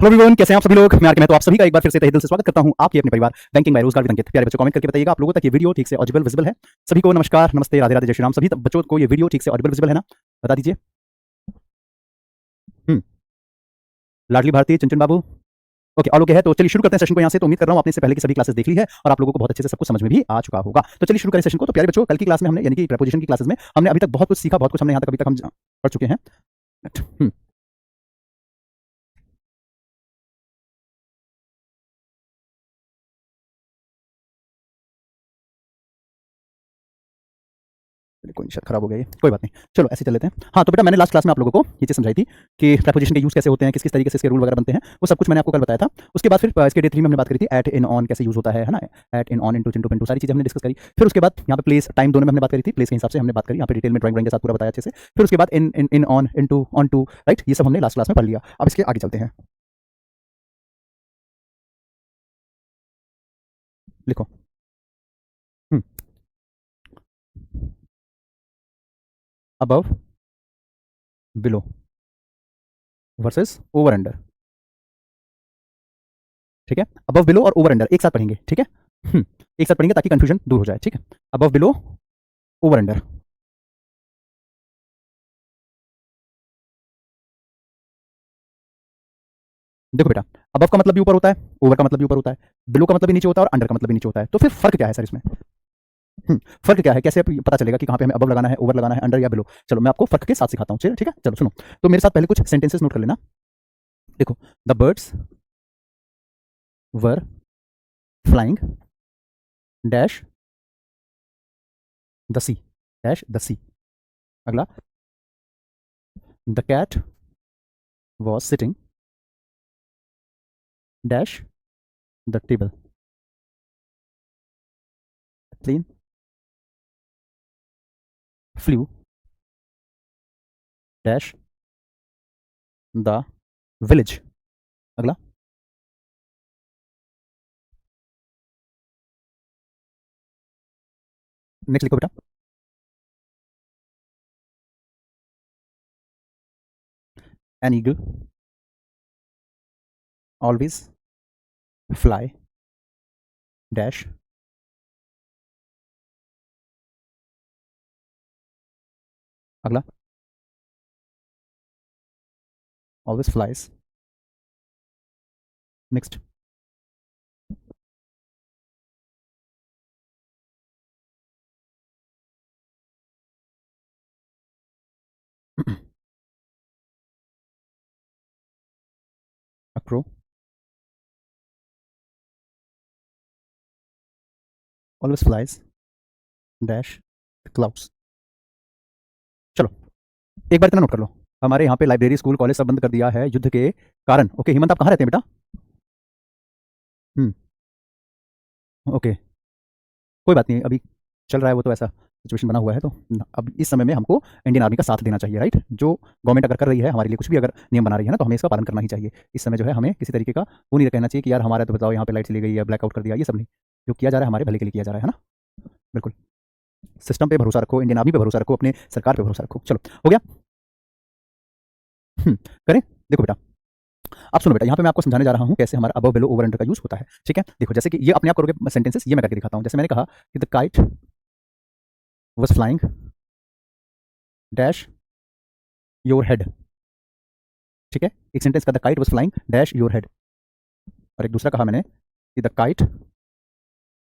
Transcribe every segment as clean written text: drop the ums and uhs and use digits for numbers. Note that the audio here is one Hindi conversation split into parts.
हेलो एवरीवन, कैसे हैं आप सभी लोग। मैं आर के, मैं तो आप सभी का एक बार फिर से तहे दिल से स्वागत करता हूं आपके अपने परिवार बैंकिंग बाय रोजगार विद अंकित। प्यारे बच्चों, कमेंट करके बताइएगा आप लोगों तक ये वीडियो ठीक से ऑडिबल विजिबल है। सभी को नमस्कार, नमस्ते, राधे राधे, जय श्री राम। सभी बच्चों को ये वीडियो ठीक से ऑडिबल विजिबल है ना, बता दीजिए। लाडली भारती, चिंचन बाबू, ओके, ऑल ओके है। तो चलिए शुरू करते हैं सेशन को यहाँ से। तो उम्मीद कर रहा हूँ आपने इससे पहले की सभी क्लासेस देख ली है और आप लोगों को बहुत अच्छे से सब कुछ समझ में भी आ चुका होगा। तो चलिए शुरू करें सेशन को। तो प्यारे बच्चों, कल की क्लास में हमने यानी कि प्रीपोजिशन की क्लासेस में हमने अभी तक बहुत कुछ सीखा, बहुत कुछ हमने यहाँ तक अभी तक हम पढ़ चुके हैं। कोई नहीं, शायद खराब हो गया ये, कोई बात नहीं, चलो ऐसे चल लेते हैं। हाँ, तो बेटा मैंने लास्ट क्लास में आप लोगों को ये चीज़ समझाई थी कि प्रीपोजिशन के यूज़ कैसे होते हैं, किस किस तरीके से इसके रूल वगैरह बनते हैं, वो सब कुछ मैंने आपको कल बताया था। उसके बाद फिर इसके डे 3 में हमने बात करी थी एट, इन, ऑन कैसे यूज़ होता है ना, at, in, on, into, Chintu, Pintu, सारी चीज़ें हमने डिस्कस करी। फिर उसके बाद यहाँ पे प्लेस, टाइम दोनों में हमने बात करी थी। प्लेस के हिसाब से हमने बात करी, यहाँ पे डिटेल में ड्राइंग के साथ पूरा बताया अच्छे से। फिर उसके बाद in, on, into, onto, right, ये सब हमने लास्ट क्लास में पढ़ लिया। अब इसके आगे चलते हैं। लिखो above, below versus over under. ठीक है, अबव, बिलो और ओवर अंडर एक साथ पढ़ेंगे। ठीक है, एक साथ पढ़ेंगे ताकि कंफ्यूजन दूर हो जाए। ठीक है, अबव, बिलो, ओवर अंडर। देखो बेटा, अबव का मतलब भी ऊपर होता है, ओवर का मतलब भी ऊपर होता है, बिलो का मतलब भी नीचे होता है और अंडर का मतलब भी नीचे होता है। तो फिर फर्क क्या है सर इसमें? फर्क क्या है, कैसे पता चलेगा कि कहाँ पे हमें अबव लगाना है, ओवर लगाना है, अंडर या बिलो? चलो मैं आपको फर्क के साथ सिखाता हूँ। चलिए ठीक है, चलो सुनो। तो मेरे साथ पहले कुछ सेंटेंसेस नोट कर लेना। देखो, the birds were flying dash the sea, dash the sea. अगला, the cat was sitting dash the table. Plane flew dash the village. अगला, नेक्स्ट लिखो बेटा, an eagle always fly dash. अगला, always flies. Next, a crow always flies dash the clouds। चलो एक बार इतना नोट कर लो, हमारे यहाँ पे लाइब्रेरी, स्कूल, कॉलेज सब बंद कर दिया है युद्ध के कारण। ओके, हेमंत आप कहाँ रहते हैं बेटा? ओके, कोई बात नहीं, अभी चल रहा है वो, तो ऐसा सिचुएशन बना हुआ है। तो अब इस समय में हमको इंडियन आर्मी का साथ देना चाहिए, राइट। जो गवर्नमेंट अगर कर रही है हमारे लिए, कुछ भी अगर नियम बना रही है ना, तो हमें इसका पालन करना ही चाहिए। इस समय जो है हमें किसी तरीके का वो नहीं कहना चाहिए कि यार हमारा तो बताओ यहाँ पे लाइट चली गई है, ब्लैकआउट कर दिया, ये सब नहीं। जो किया जा रहा है हमारे भले के लिए किया जा रहा है ना, बिल्कुल। सिस्टम पे भरोसा रखो, इंडियन आर्मी पे भरोसा रखो, अपने सरकार पे भरोसा रखो। चलो हो गया। करें, देखो बेटा, अब सुनो बेटा, यहाँ पे मैं आपको समझाने जा रहा हूँ कैसे हमारा अबव, बिलो, ओवर, अंडर का यूज होता है। ठीक है, देखो जैसे कि ये अपने आप करोगे सेंटेंसेस, ये मैं करके दिखाता हूँ। जैसे मैंने कहा कि the kite was flying dash your head. ठीक है, एक सेंटेंस का the kite was flying dash your head, और एक दूसरा कहा मैंने कि the kite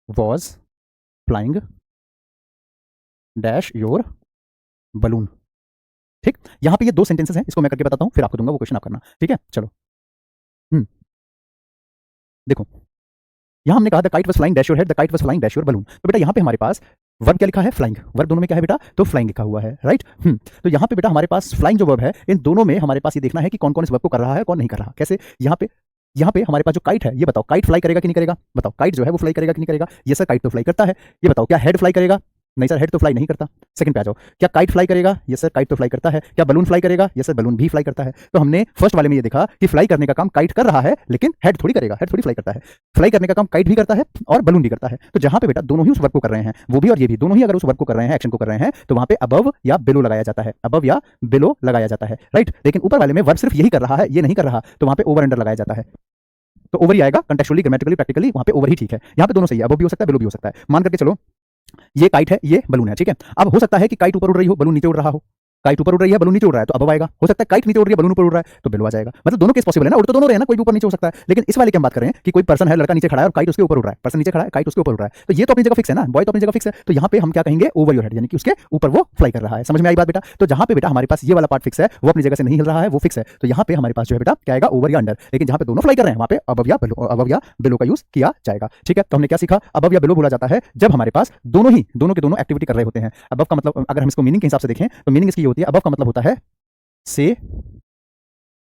was flying dash your balloon. ठीक, यहाँ पे ये दो सेंटेंसेस हैं, इसको मैं करके बताता हूँ, फिर आपको दूंगा वो क्वेश्चन आप करना। ठीक है, चलो। देखो, यहाँ हमने कहा the kite was flying dash your head, the kite was flying dash your balloon. तो बेटा यहाँ पे हमारे पास वर्ब क्या लिखा है? फ्लाइंग। वर्ब दोनों में क्या है बेटा? तो फ्लाइंग लिखा हुआ है, राइट। तो यहाँ पे बेटा हमारे पास फ्लाइंग जो वर्ब है, इन दोनों में हमारे पास ये देखना है कि कौन कौन इस वर्ब को कर रहा है, कौन नहीं कर रहा। कैसे? यहाँ पे हमारे पास जो काइट है, ये बताओ काइट फ्लाई करेगा कि नहीं करेगा? बताओ, काइट जो है वो फ्लाई करेगा कि नहीं करेगा? ये सर काइट तो फ्लाई करता है। ये बताओ क्या हेड फ्लाई करेगा? नहीं सर, हेड तो फ्लाई नहीं करता। सेकंड पे आ जाओ, क्या काइट फ्लाई करेगा? यस सर, काइट तो फ्लाई करता है। क्या बलून फ्लाई करेगा? यस सर, बलून भी फ्लाई करता है। तो हमने फर्स्ट वाले में ये देखा कि फ्लाई करने का काम काइट कर रहा है, लेकिन हेड थोड़ी करेगा, हेड थोड़ी फ्लाई करता है। फ्लाई करने का काम काइट भी करता है और बलून भी करता है। तो जहां पे बेटा दोनों ही उस वर्क को कर रहे हैं, वो भी और ये भी दोनों ही अगर उस वर्क को कर रहे हैं, एक्शन को कर रहे हैं, तो वहां पे अबव या बिलो लगाया जाता है, अबव या बिलो लगाया जाता है, राइट। लेकिन ऊपर वाले में वर्क सिर्फ यही कर रहा है, ये नहीं कर रहा, तो वहां पे ओवर अंडर लगाया जाता है। तो ओवर ही आएगा, कंटेक्चुअली, ग्रामेटिकली, प्रैक्टिकली वहां पे ओवर ही ठीक है। यहाँ पे दोनों सही है, अबव भी हो सकता है, बिलो भी हो सकता है। मान करके चलो ये काइट है, ये बलून है, ठीक है। अब हो सकता है कि काइट ऊपर उड़ रही हो, बलून नीचे उड़ रहा हो। काइट ऊपर उड़ रही है, बलून नीचे उड़ रहा है, तो अबव आएगा। हो सकता है काइट नीचे उड़ रही है, बलून ऊपर उड़ रहा है, तो बिलो आ जाएगा। मतलब दोनों केस पॉसिबल है ना, उड़ तो दोनों रहे हैं ना, कोई भी ऊपर नीचे हो सकता है। लेकिन इस वाले की हम बात करें कि कोई पर्सन है, लड़का नीचे खड़ा है और काइट उसके ऊपर उड़ रहा है, पर्सन नीचे खड़ा है, काइट उसके ऊपर उड़ रहा है, तो ये तो अपनी जगह फिक्स है ना, बॉय तो अपनी जगह फिक्स है। तो यहाँ पे हम क्या कहेंगे, ओवर योर हेड, यानी कि उसके ऊपर वो फ्लाई कर रहा है। समझ में आई बात बेटा? तो जहाँ पे बेटा हमारे पास ये वाला पार्ट फिक्स है, वो अपनी जगह से नहीं हिल रहा है, वो फिक्स है, तो यहाँ पे हमारे पास जो है बेटा क्या आएगा, ओवर या अंडर। लेकिन जहाँ पे दोनों फ्लाई कर रहे हैं, वहाँ पे अबव या बिलो का यूज किया जाएगा, ठीक है। तो हमने क्या सीखा, अबव या बिलो बोला जाता है जब हमारे पास दोनों के दोनों एक्टिविटी कर रहे होते हैं। अबव का मतलब, अगर हम इसको मीनिंग के हिसाब से देखें, तो मीनिंग इसकी ये होती है, अबव का मतलब होता है से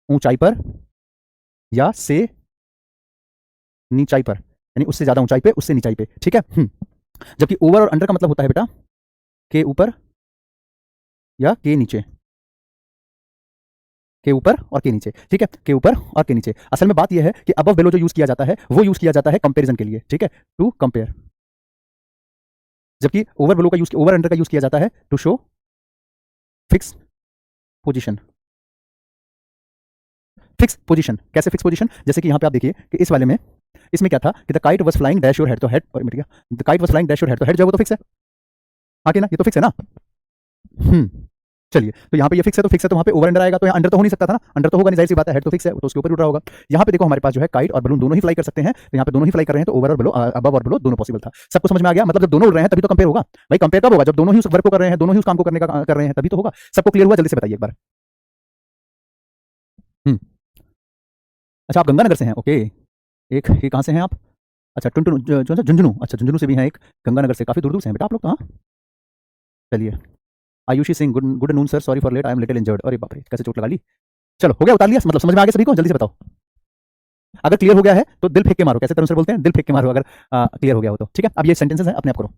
ऊंचाई पर या से नीचाई पर, यानी उससे ज्यादा ऊंचाई पे, उससे नीचाई पे, ठीक है। जबकि ओवर और अंडर का मतलब होता है बेटा के ऊपर या के नीचे, के ऊपर और के नीचे, ठीक है, के ऊपर और के नीचे। असल में बात यह है कि अबव बिलो जो यूज किया जाता है, वो यूज किया जाता है कंपैरिजन के लिए, ठीक है, टू कंपेयर। जबकि ओवर बिलो का यूज, ओवर अंडर का यूज किया जाता है to show fix position. Fix position कैसे फिक्स पोजीशन? जैसे कि यहाँ पे आप देखिए कि इस वाले में, इसमें क्या था कि the kite was flying dash your head, तो हेड और मिट गया, the kite was flying dash your head, तो हेड जो है वो तो फिक्स है, आगे ना, ये तो फिक्स है ना। चलिए, तो यहाँ पे ये फिक्स है, तो फिक्स है, तो वहाँ पे ओवर अंडर आएगा, तो यहाँ अंडर तो हो नहीं सकता था ना, अंडर तो होगा नहीं, जाहिर सी बात है, हेड तो फिक्स है, तो उसके ऊपर उड़ रहा होगा। यहाँ पे देखो हमारे पास जो है काइट और बलून दोनों ही फ्लाई कर सकते हैं, तो यहाँ पे दोनों ही फ्लाई कर रहे हैं, तो ओवर और बिलो, अबव और बिलो दोनों पॉसिबल था। सबको समझ में आ गया? मतलब जब दोनों उड़ रहे हैं तभी तो कंपेयर होगा भाई। कंपेयर कब होगा? जब दोनों ही उस वर्क को कर रहे हैं, दोनों ही उस काम को करने का कर रहे हैं, तभी तो होगा। सबको क्लियर हुआ? जल्दी से बताइए एक बार। हम्म अच्छा, आप गंगानगर से हैं, ओके। एक ये कहाँ से हैं आप? अच्छा, टुनटुन, जो है झुंझुनू, अच्छा झुंझुनू से भी हैं एक, गंगानगर से, काफी दूर दूर से हैं बेटा आप लोग तो। हाँ, चलिए। Ayushi Singh, good good noon sir, sorry for late, I am little injured. अरे बाप रे, कैसे चोट लगा ली। चलो हो गया, उतार लिया, मतलब समझ में आ गया सभी को? जल्दी से बताओ। अगर क्लियर हो गया है तो दिल फेंक के मारो, कैसे तरुण सर बोलते हैं, दिल फेंक के मारो अगर क्लियर हो गया हो तो, ठीक है। अब ये सेंटेंसेस है, अपने आप करो।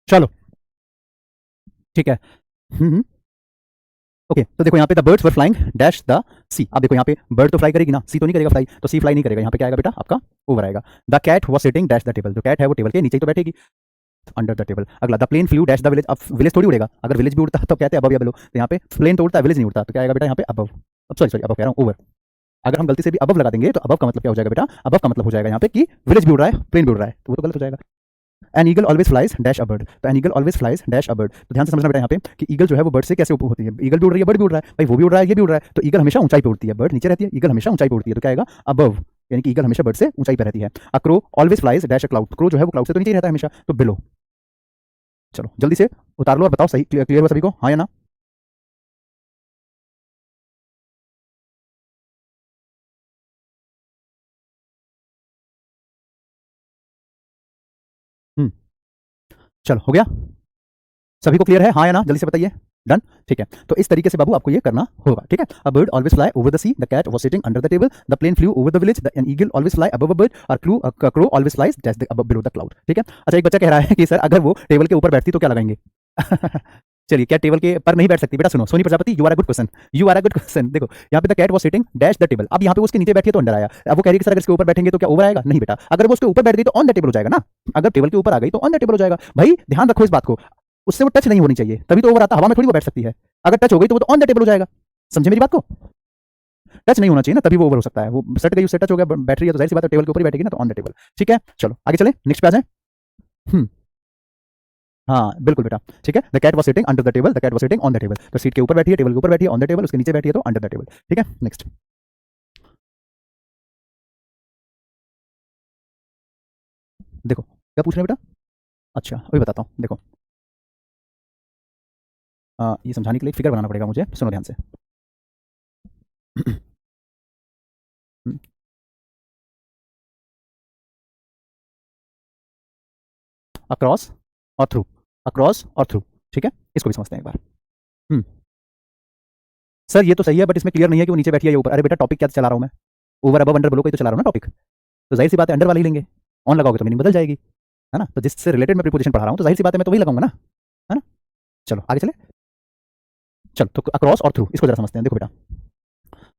चलो ठीक है। हम्म ओके, तो देखो यहाँ पे the birds were flying dash the sea. अब देखो यहाँ पे बर्ड तो फ्लाई करेगी ना, सी तो नहीं करेगा फ्लाई, तो सी फ्लाई नहीं करेगा। यहाँ पे क्या आएगा बेटा आपका, ओवर आएगा। The cat was sitting dash the table, जो कैट है वो टेबल के नीचे ही तो बैठेगी, अंडर द टेबल। अगला, the plane flew dash the village. अब विलेज थोड़ी उड़ेगा, अगर विलेज भी उड़ता तो कहते हैं अबव या बिलो, तो यहाँ पे प्लेन तो उड़ता है, विलेज नहीं उड़ता, तो क्या आएगा बेटा यहाँ पे अबव। अब सॉरी सॉरी, अबव कह रहा हूँ, ओवर। अगर हम गलती से भी अबव लगा देंगे तो अबव का मतलब क्या हो जाएगा बेटा, अबव का मतलब हो जाएगा यहाँ पे कि विलेज भी उड़ रहा है, प्लेन भी उड़ रहा है, तो वो तो गलत हो जाएगा। An eagle always flies dash a bird, तो an eagle always flies dash a bird. तो ध्यान से समझना बेटा यहाँ पे कि ईगल जो है वो बर्ड से कैसे ऊपर होती है, ईगल भी उड़ रही है, बर्ड भी उड़ रहा है, भाई वो भी उड़ रहा है, ये भी उड़ रहा है, तो ईगल हमेशा ऊंचाई पे उड़ती है, बर्ड नीचे रहती है, ईगल हमेशा ऊंचाई पे उड़ती है, तो क्या आएगा अबव, यानी कि ईगल हमेशा बर्ड से ऊंचाई पे रहती है। A crow always flies dash a cloud, crow जो है वो क्लाउड से तो नीचे ही रहता है हमेशा, तो बिलो। चलो जल्दी से उतार लो और बताओ सही, क्लियर हुआ सभी को, हाँ या ना? हम्म चलो हो गया, सभी को क्लियर है, हाँ या ना? जल्दी से बताइए। डन, ठीक है। तो इस तरीके से बाबू आपको ये करना होगा, ठीक है। A bird always fly over the sea, the cat was sitting under the table, the plane flew over the village, the an eagle always fly above a bird, और crow always flies dash the above below the cloud, ठीक है। अच्छा, एक बच्चा कह रहा है कि सर अगर वो टेबल के ऊपर बैठती तो क्या लगाएंगे? चलिए, क्या टेबल के पर नहीं बैठ सकती? बेटा सुनो, Soni Prajapati, you are a good question, you are a good question. देखो यहाँ पे the cat was sitting dash the table, अब यहाँ पे उसके नीचे बैठी है तो अंडर आया। अब वो कह रही है कि सर अगर इसके ऊपर बैठेंगे तो क्या ओवर आएगा? नहीं बेटा, अगर वो उसके ऊपर बैठ गई तो ऑन द टेबल हो जाएगा ना, अगर टेबल के ऊपर आ गई तो ऑन द टेबल हो जाएगा। भाई ध्यान रखो इस बात को, उससे वो टच नहीं होनी चाहिए, तभी तो ओवर आता, हवा में थोड़ी वो बैठ सकती है, अगर टच हो गई तो वो तो ऑन द टेबल हो जाएगा। समझे मेरी बात को? टच नहीं होना चाहिए ना, तभी वो ओवर हो सकता है, वो सट गई, उससे टच हो गया, बैटरी है तो जाहिर सी बात है टेबल के ऊपर ही बैठेगी ना, तो ऑन द टेबल। ठीक है, चलो आगे चले, नेक्स्ट पे आ जाए। हाँ बिल्कुल बेटा, ठीक है। The cat was sitting under the table, the cat was sitting on the table. तो सीट के ऊपर बैठी है, टेबल के ऊपर बैठी है, ऑन द टेबल उसके नीचे बैठी है तो अंडर द टेबल, ठीक है। नेक्स्ट, देखो क्या पूछ रहे हैं बेटा। अच्छा अभी बताता हूँ, देखो ये समझाने के लिए फिगर बनाना पड़ेगा मुझे, सुनो ध्यान से। अक्रॉस और थ्रू, अक्रॉस और थ्रू, ठीक है। इसको भी समझते हैं एक बार। हम्म, सर ये तो सही है बट इसमें क्लियर नहीं है कि वो नीचे बैठी है या ऊपर। अरे बेटा टॉपिक क्या चला रहा हूँ मैं, ओवर अब अंडर बोलो कोई तो चला रहा हूँ ना टॉपिक, तो जाहिर सी बात है अंडर वाला ही लेंगे। ऑन लगाओगे तो मीनिंग बदल जाएगी, है ना। तो जिससे रिलेटेड मैं प्रीपोजिशन पढ़ा रहा हूँ तो जाहिर सी बात है मैं तो वही लगाऊंगा ना, है ना। चलो आगे चले, चलो तो अक्रॉस और थ्रू इसको जरा समझते हैं। देखो बेटा,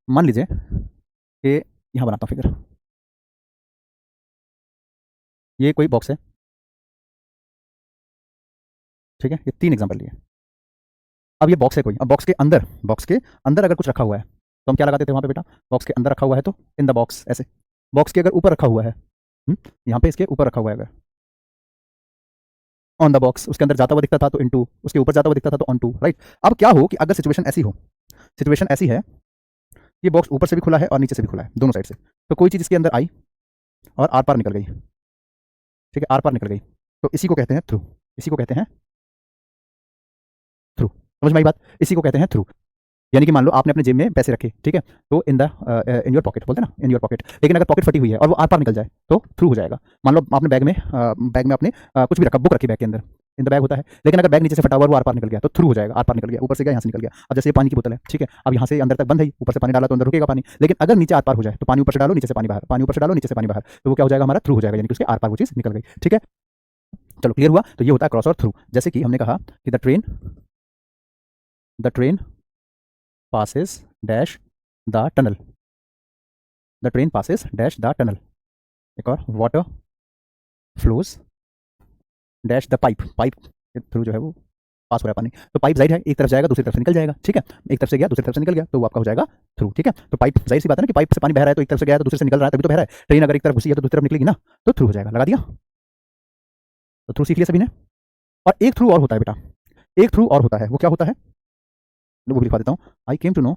मान लीजिए कि यहाँ बनाता हूँ फिगर, ये कोई बॉक्स है, ठीक है। ये 3 एग्जांपल लिए। अब ये बॉक्स है कोई, अब बॉक्स के अंदर, बॉक्स के अंदर अगर कुछ रखा हुआ है तो हम क्या लगाते थे वहाँ पे बेटा, बॉक्स के अंदर रखा हुआ है तो इन द बॉक्स ऐसे। बॉक्स के अगर ऊपर रखा हुआ है, यहाँ पे इसके ऊपर रखा हुआ है अगर, ऑन द बॉक्स, उसके अंदर जाता हुआ दिखता था तो इनटू, उसके ऊपर जाता हुआ दिखता था तो ऑन टू, राइट। अब क्या हो कि अगर सिचुएशन ऐसी हो, सिचुएशन ऐसी है, ये बॉक्स ऊपर से भी खुला है और नीचे से भी खुला है, दोनों साइड से, तो कोई चीज़ इसके अंदर आई और आर पार निकल गई, ठीक है, आर पार निकल गई, तो इसी को कहते हैं थ्रू, इसी को कहते हैं थ्रू। समझ में आई बात, इसी को कहते हैं थ्रू। यानी कि मान लो आपने अपने जेब में पैसे रखे, ठीक है, तो in the in your pocket बोलते हैं ना, इन योर पॉकेट, लेकिन अगर पॉकेट फटी हुई है और वो आर पार निकल जाए तो थ्रू हो जाएगा। मान लो आपने बैग में अपने कुछ भी रखा, बुक रखी बैग के अंदर, इन द बैग होता है, लेकिन अगर बैग नीचे से फटा हुआ वो आर पार निकल गया तो थ्रू हो जाएगा, आर पार निकल गया, ऊपर से गया यहाँ से निकल गया। अब जैसे ये पानी की बोतल है, ठीक है, अब यहाँ से अंदर तक बंद है, ऊपर से पानी डाला तो अंदर रुकेगा पानी, लेकिन अगर नीचे आर पार हो जाए तो पानी ऊपर से डालो नीचे से पानी बाहर, पानी ऊपर से डालो नीचे से पानी बाहर, तो वो क्या हो जाएगा हमारा थ्रू हो जाएगा, यानी कि उसके आर पार वो चीज़ निकल गई, ठीक है। चलो क्लियर हुआ, तो ये होता है क्रॉस और थ्रू। जैसे कि हमने कहा कि the train passes dash the tunnel, the train passes dash the tunnel. एक और, water flows dash the pipe, pipe के थ्रू जो है वो पास हो रहा है पानी, तो पाइप जाहिर है एक तरफ जाएगा दूसरी तरफ से निकल जाएगा, ठीक है, एक तरफ से गया दूसरी तरफ से निकल गया तो वो आपका हो जाएगा थ्रू, ठीक है। तो पाइप, जाहिर सी बात है ना कि पाइप से पानी बह रहा है तो एक तरफ से गया है तो दूसरे से निकल रहा है तभी तो बह रहा है। ट्रेन अगर एक तरफ घुसी है तो दूसरी तरफ निकलेगी ना, तो थ्रू हो जाएगा, लगा दिया। तो थ्रू सीख लिया सभी ने। और एक थ्रू और होता है बेटा, एक थ्रू और होता है, वो क्या होता है, वो भी लिखवा देता हूँ। I came to know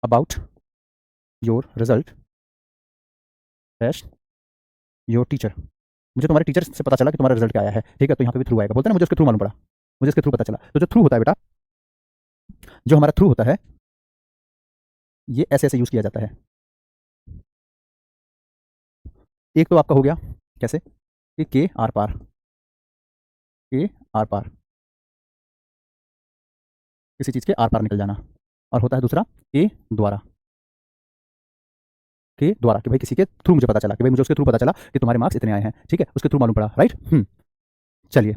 about your result dash your teacher, मुझे तुम्हारे टीचर से पता चला कि तुम्हारा रिजल्ट क्या आया है, ठीक है, तो यहाँ पे भी थ्रू आएगा, बोलते हैं ना मुझे उसके थ्रू मालूम पड़ा, मुझे इसके थ्रू पता चला। तो जो थ्रू होता है बेटा, जो हमारा थ्रू होता है ये ऐसे ऐसे यूज किया जाता है। एक तो आपका हो गया कैसे कि के आर पार, के आर पार, किसी चीज के आर पार निकल जाना, और होता है दूसरा के द्वारा, के द्वारा कि भाई किसी के थ्रू मुझे पता चला कि भाई मुझे उसके थ्रू पता चला कि तुम्हारे मार्क्स इतने आए हैं, ठीक है, उसके थ्रू मालूम पड़ा, राइट। चलिए,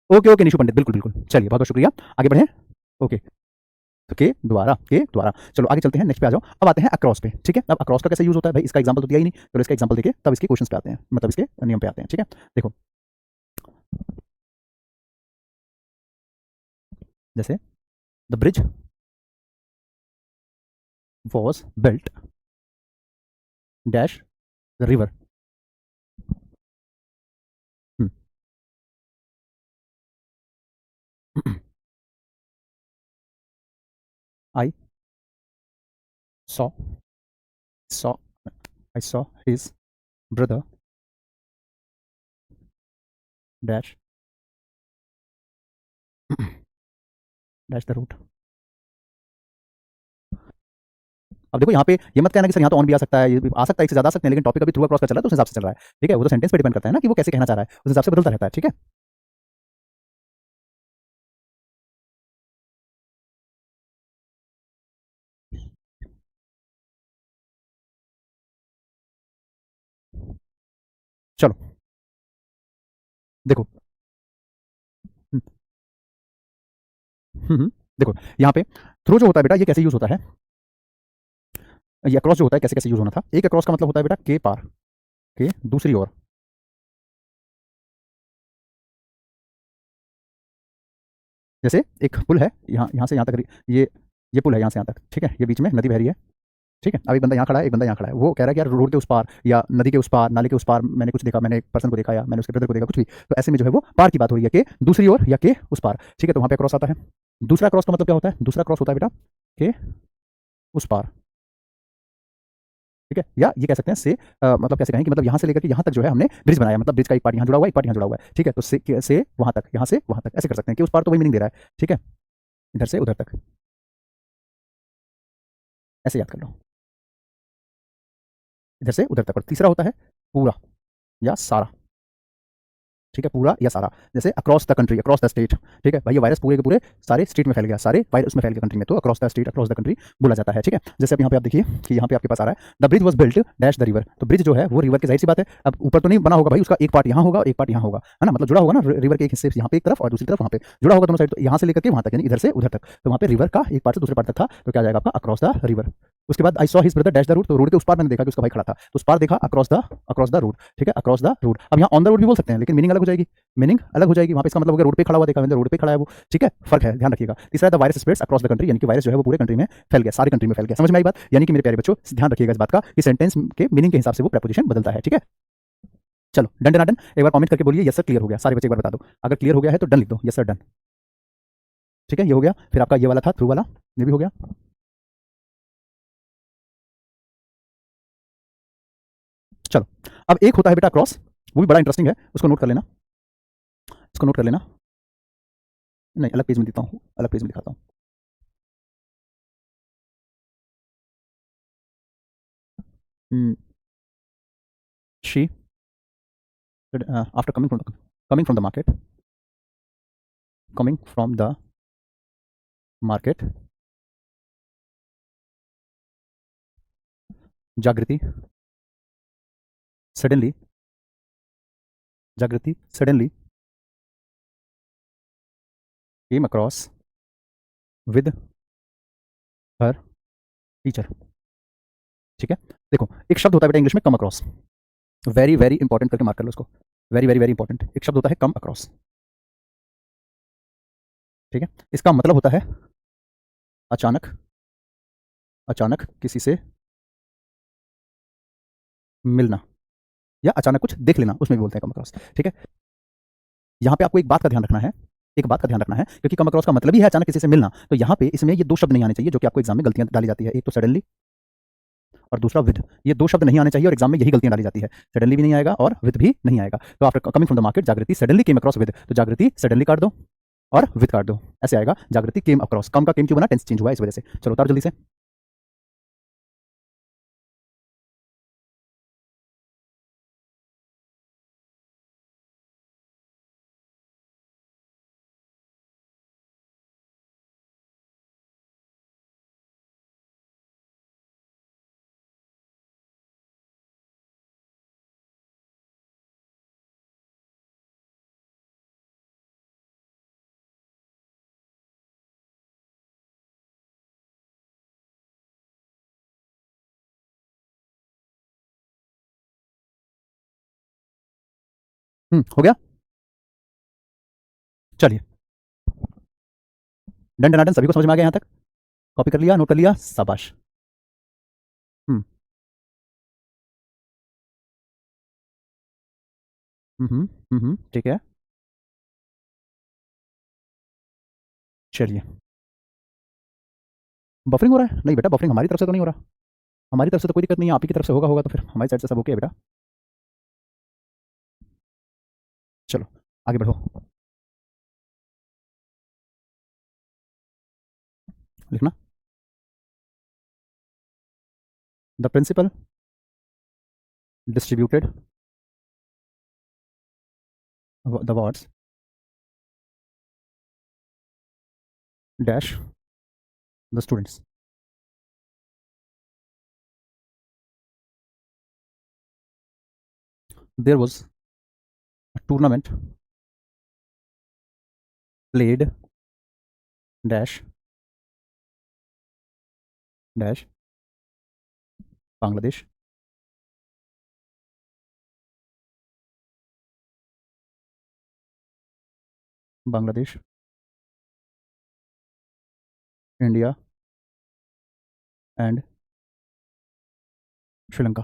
ओके ओके निशु पंडित, बिल्कुल बिल्कुल, चलिए बहुत बहुत शुक्रिया, आगे बढ़े। ओके, तो के द्वारा चलो आगे चलते हैं, नेक्स्ट पे आ जाओ। अब आते हैं अक्रॉस पे, ठीक है। अब अक्रॉस का कैसे यूज होता है भाई, इसका एग्जांपल तो दिया ही नहीं, चलो इसका एग्जांपल देके तब इसके क्वेश्चंस पे आते हैं, मतलब इसके नियम पे आते हैं, ठीक है। देखो जैसे the bridge was built dash the river, I saw saw I saw his brother dash dash the route. अब देखो यहाँ पे ये मत कहना कि सर यहाँ तो ऑन भी आ सकता है, ये भी आ सकता है, इससे ज्यादा आ सकते हैं, लेकिन टॉपिक अभी थ्रू क्रॉस का चल रहा है तो उस हिसाब से चल रहा है, ठीक है। वो तो सेंटेंस पे डिपेंड करता है ना कि वो कैसे कहना चाह रहा है, उस हिसाब से बदलता रहता है, ठीक है। चलो देखो, हम्म, देखो यहाँ पे थ्रू जो होता है बेटा ये कैसे यूज होता है, ये अक्रॉस जो होता है कैसे कैसे यूज होना था। एक अक्रॉस का मतलब होता है बेटा के पार, के दूसरी ओर, जैसे एक पुल है यहाँ यहाँ से यहाँ तक, ये पुल है यहाँ से यहाँ तक, ठीक है, ये बीच में नदी बह रही है, ठीक है, अब एक बंदा यहाँ खड़ा है, एक बंदा यहाँ खड़ा है, वो कह रहा है कि यार रोड के उस पार या नदी के उस पार, नाले के उस पार मैंने कुछ देखा, मैंने एक पर्सन को देखा या मैंने उसके ब्रदर को देखा, कुछ भी। तो ऐसे में जो है वो पार की बात हो रही है कि दूसरी ओर या के उस पार। ठीक है, तो वहाँ पे क्रॉस आता है। दूसरा क्रॉस का मतलब क्या होता है? दूसरा क्रॉस होता है बेटा के उस पार। ठीक है, या ये कह सकते हैं से मतलब कैसे कहें कि मतलब यहाँ से लेकर के यहाँ तक जो है हमने ब्रिज बनाया, मतलब ब्रिज का एक पार्ट यहाँ जुड़ा हुआ है, एक पार्ट यहाँ जुड़ा हुआ है। ठीक है, तो से वहाँ तक, यहाँ से वहाँ तक, ऐसे कर सकते हैं कि उस पार तो वही मीनिंग दे रहा है। ठीक है, इधर से उधर तक, ऐसे याद कर लो, इधर से उधर तक। और तीसरा होता है पूरा या सारा। ठीक है, पूरा या सारा, जैसे across the country, across the state. ठीक है भाई, ये वायरस पूरे के पूरे सारे स्टेट में फैल गया, सारे वायरस में फैल गया कंट्री में, तो across the state, across the country बोला जाता है। ठीक है, जैसे अब यहाँ पे आप देखिए कि यहाँ पे आपके पास आ रहा है the bridge was built dash the river. तो ब्रिज जो है वो रिवर की, जाहिर सी बात है, अब ऊपर तो नहीं बना होगा भाई, उसका एक पार्ट यहाँ होगा, एक पार्ट यहाँ होगा, है ना, मतलब जुड़ा होगा ना रिवर के एक हिस्से यहाँ पे एक तरफ और दूसरी तरफ वहाँ पे जुड़ा होगा दोनों साइड, तो यहाँ से लेकर के वहाँ तक, यानी इधर से उधर तक। तो वहाँ पे रिवर का एक पार्ट से दूसरे पार्ट तक था, तो क्या जाएगा आपका अक्रॉस द रिवर। उसके बाद I saw his brother dash the route, तो रोड के उस पार मैंने देखा कि उसका भाई खड़ा था, तो उस पार देखा अक्रॉस द रोड। ठीक है, अक्रॉस द रोड। अब यहाँ ऑन द रोड भी बोल सकते हैं, लेकिन मीनिंग अलग हो जाएगी, मीनिंग अलग हो जाएगी। वहाँ पे इसका मतलब हो गया रोड पे खड़ा हुआ देखा मैंने, रोड पे खड़ा है वो। ठीक है, फर्क है, ध्यान रखिएगा। तीसरा है the virus spreads across the country, यानी कि वायरस जो है वो पूरे कंट्री में फैल गया, सारी कंट्री में फैल गया। समझ में आई बात? यानी कि मेरे प्यारे बच्चों ध्यान रखिएगा इस बात का कि सेंटेंस के मीनिंग के हिसाब से वो प्रेपोजिशन बदलता है। ठीक है, चलो डन डन डन, एक बार कमेंट करके बोलिए यस सर क्लियर हो गया। सारे बच्चे एक बार बता दो, अगर क्लियर हो गया है तो डन लिख दो, यस सर डन। ठीक है, ये हो गया। फिर आपका ये वाला था थ्रू वाला, ये भी हो गया। चलो, अब एक होता है बेटा क्रॉस, वो भी बड़ा इंटरेस्टिंग है, उसको नोट कर लेना, इसको नोट कर लेना। नहीं, अलग पेज में देता हूँ, अलग पेज में दिखाता हूँ। She after coming from the market, जागृति suddenly, जागृति suddenly came across with her teacher। ठीक है, देखो एक शब्द होता है बेटा इंग्लिश में come across, very very important करके मार्क कर लो उसको, वेरी वेरी वेरी इंपॉर्टेंट। एक शब्द होता है कम अक्रॉस। ठीक है, इसका मतलब होता है अचानक, अचानक किसी से मिलना या अचानक कुछ देख लेना, उसमें भी बोलते हैं कम अक्रॉस। ठीक है, यहाँ पे आपको एक बात का ध्यान रखना है, एक बात का ध्यान रखना है, क्योंकि कम अक्रॉस का मतलब ही है अचानक किसी से मिलना, तो यहाँ पे इसमें ये दो शब्द नहीं आने चाहिए जो कि आपको एग्जाम में गलतियां डाली जाती है, एक तो सडनली और दूसरा विद। ये दो शब्द नहीं आने चाहिए और एग्जाम में यही गलतियां डाली जाती है, सडनली भी नहीं आएगा और विद भी नहीं आएगा। तो after coming from the market जागृति सडनली केम अक्रॉस विद, तो जागृति सडनली काट दो और विद काट दो, ऐसे आएगा जागृति केम अक्रॉस। कम का केम क्यों बना? टेंस चेंज हुआ है इस वजह से। चलो उतार जल्दी से। हो गया, चलिए डन डन डन, सभी को समझ में आ गया यहाँ तक? कॉपी कर लिया, नोट कर लिया, शाबाश। हम्म ठीक है, चलिए। बफरिंग हो रहा है? नहीं बेटा, बफरिंग हमारी तरफ से तो नहीं हो रहा, हमारी तरफ से तो कोई दिक्कत नहीं है, आप ही की तरफ से होगा, होगा तो फिर हमारी साइड से सब ओके है बेटा। चलो आगे बढ़ो, लिखना। The principal distributed the awards dash the students. There was a tournament played dash dash Bangladesh, Bangladesh, India and Sri Lanka,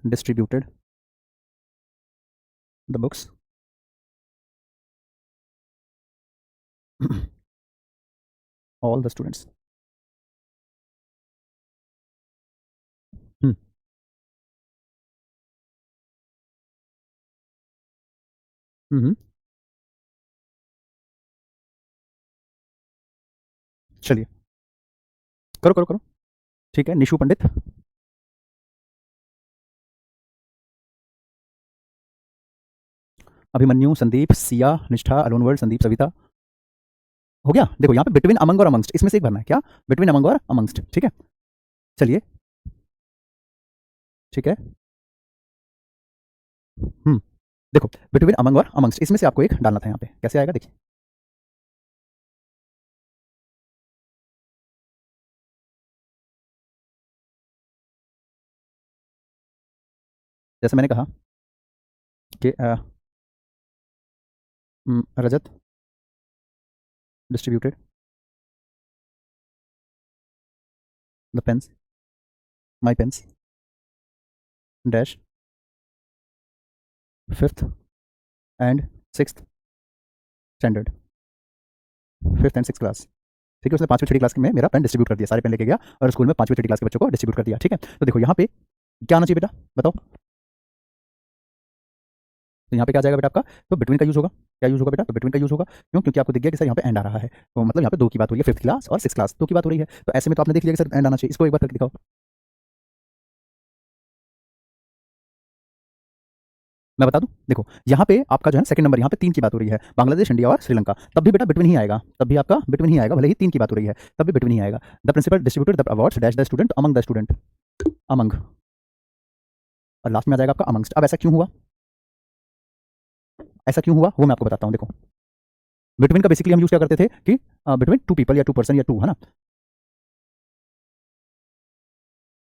distributed the books all the students. Hmm hmm, चलिए करो करो करो। ठीक है, निशु पंडित, अभिमन्यु, संदीप, सिया, निष्ठा, अलोन वर्ल्ड, संदीप, सविता। हो गया। देखो यहाँ पे बिटवीन, अमंग और अमंगस्ट, इसमें से एक भरना है। क्या? बिटवीन, अमंग और अमंगस्ट। ठीक है, चलिए। ठीक है, देखो बिटवीन, अमंग और अमंगस्ट, इसमें से आपको एक डालना था। यहाँ पे कैसे आएगा देखिए। जैसे मैंने कहा कि Rajat distributed the pens, my pens, dash, fifth and sixth standard, fifth and six class. ठीक है, उसने पांचवीं छठी क्लास में मेरा पेन डिस्ट्रीब्यूट कर दिया, सारे पेन लेके गया और स्कूल में पांचवीं छठी क्लास के बच्चों को डिस्ट्रीब्यूट कर दिया। ठीक है, तो देखो यहाँ पे क्या आना चाहिए बेटा, बताओ। तो यहाँ पे क्या आ जाएगा बेटा आपका, तो बिटवीन का यूज होगा। क्या यूज होगा बेटा, तो बिटवीन का यूज होगा। क्यों? क्योंकि आपको दिख गया कि सर यहाँ पे एंड आ रहा है, तो मतलब यहाँ पे दो की बात हो रही है, फिफ्थ क्लास और सिक्स क्लास, दो की बात हो रही है। तो ऐसे में तो आपने देख लिया कि सर एंड आना चाहिए। इसको एक बार करके दिखाओ। मैं बता दूं, देखो यहाँ पे आपका जो है सेकंड नंबर, यहाँ पे तीन की बात हो रही है, बांग्लादेश, इंडिया और श्रीलंका। तब भी बेटा बिटवीन ही आएगा, तब भी आपका बिटवीन ही आएगा, भले ही तीन की बात हो रही है, तब भी बिटवीन ही आएगा। The principal distributed the awards dash the student among the student, among, और लास्ट में आ जाएगा आपका अमंगस्ट। अब ऐसा क्यों हुआ, ऐसा क्यों हुआ वो मैं आपको बताता हूँ। देखो बिटवीन का बेसिकली हम यूज क्या करते थे कि बिटवीन टू पीपल या टू पर्सन या टू, है ना।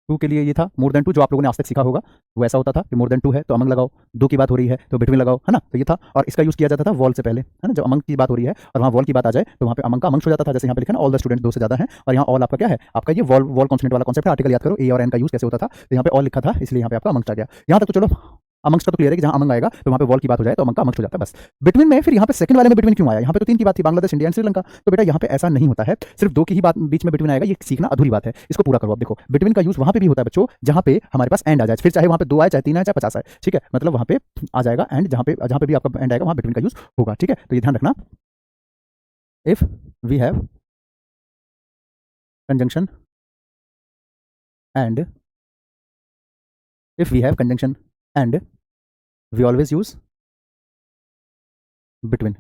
टू के लिए ये था मोर देन टू, जो आप लोगों ने आज तक सीखा होगा वो ऐसा होता था कि मोर देन टू है तो अमंग लगाओ, दो की बात हो रही है तो बिटवीन लगाओ, है ना। तो ये था, और इसका यूज किया जाता था वॉल से पहले, है ना। जब अमंग की बात हो रही है और वहाँ वॉल की बात आ जाए तो वहाँ पे अमंग का अमंग हो जाता था। जैसे यहाँ पे लिखा ना ऑल द स्टूडेंट, दो से ज्यादा है, और यहाँ ऑल आपका क्या है, आपका ये वॉल वॉल कॉन्सेप्ट वाला कॉन्सेप्ट है। आर्टिकल याद करो, ए और एन का यूज कैसे होता था, तो यहाँ पे ऑल लिखा था इसलिए यहाँ पे आपका अमंग आ गया। यहाँ तक तो चलो अमंग्स का तो क्लियर है कि जहां अमंग आएगा तो वहां पे वॉल की बात हो जाए तो अमंग का अमंग हो जाता है, बस। बिटवीन में फिर यहाँ पे सेकंड वाले में बिटवीन क्यों आया, यहाँ पे तो तीन की बात थी, बांग्लादेश, इंडिया एंड श्रीलंका। तो बेटा यहाँ पे ऐसा नहीं होता है, सिर्फ दो की ही बात बीच में बिटवीन आएगा, ये सीखना अधूरी बात है, इसको पूरा करो। अब देखो बिटवीन का यूज वहां पे भी होता है बच्चों जहां पे हमारे पास एंड आ जाए, फिर चाहे वहां पे दो आए, चाहे तीन आए, चाहे 50 आए, ठीक है, मतलब वहां पे आ जाएगा एंड, जहां पे भी आपका एंड आएगा वहां बिटवीन का यूज होगा। ठीक है, तो ये ध्यान रखना। If we have conjunction and, if we have conjunction and we always use between।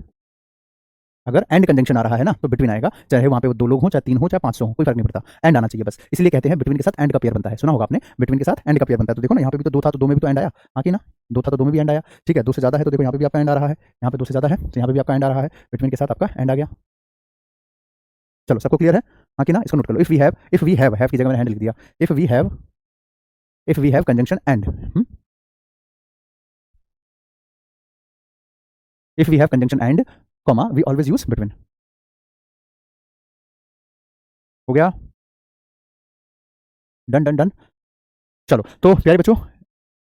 अगर एंड कंजंक्शन आ रहा है ना तो बिटवीन आएगा, चाहे वहां पे दो लोग हों, चाहे तीन हो, चाहे 500 हो, कोई फर्क नहीं पड़ता, एंड आना चाहिए बस। इसलिए कहते हैं बिटवीन के साथ एंड का पेयर बनता है, सुना होगा आपने, बिटवीन के साथ एंड का पेयर बनता है। तो देखो ना यहाँ पे भी तो दो था तो दो में भी तो एंड आया, हाँ कि ना, दो था तो दो में भी एंड आया। ठीक है, दो से ज्यादा है तो देखो यहाँ पे भी आपका एंड आ रहा है, यहाँ पे दो से ज्यादा है तो यहाँ पे भी आपका एंड आ रहा है, बिटवीन के साथ आपका एंड आ गया। चलो सबको क्लियर है, हाँ कि ना, इसको नोट कर लो। इफ वी हैव की जगह मैंने हैंड लिख दिया, if we have conjunction and, if we have conjunction and comma we always use between। हो गया, डन डन डन। चलो तो प्यारे बच्चों,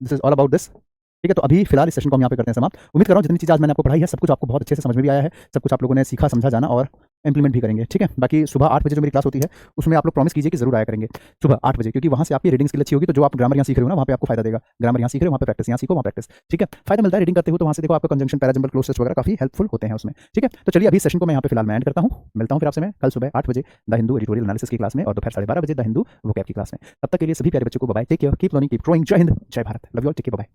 this is all about this. ठीक है, तो अभी फिलहाल इस सेशन को हम यहाँ पे करते हैं समाप्त। उम्मीद कर रहा हूँ जितनी चीज़ आज मैंने आपको पढ़ाई है सब कुछ आपको बहुत अच्छे से समझ में भी आया है, सब कुछ आप लोगों ने सीखा समझा जाना और इंप्लीमेंट भी करेंगे। ठीक है, बाकी सुबह 8 बजे जो मेरी क्लास होती है उसमें आप लोग प्रॉमिस कीजिए कि जरूर आया करेंगे सुबह 8 बजे, क्योंकि वहाँ से आपकी रीडिंग स्किल अच्छी होगी, तो जो आप ग्रामर यहाँ सीख रहे हो ना वहाँ पे आपको फायदा देगा। ग्रामर यहाँ सीख रहे हो वहाँ पे प्रैक्टिस, यहाँ सीखो वहाँ प्रैक्टिस। ठीक है, फायदा मिलता है रीडिंग करते हो, तो वहाँ से देखो आपका कंजंक्शन, पैराजंबल, क्लोज टेस्ट वगैरह काफी हेल्पफुल होते हैं उसमें। ठीक है, तो चलिए अभी सेशन को मैं यहाँ पे फिलहाल मैं एंड करता हूँ। मिलता हूँ फिर आपसे मैं कल सुबह 8 बजे द हिंदू एडिटोरियल एनालिसिस की क्लास में और दोपहर 12:30 बजे द हिंदू वोकैब की क्लास में। तब तक के लिए सभी प्यारे बच्चों को bye, take care, keep learning, keep growing. जय हिंद, जय Bharat, love you all, take care, bye.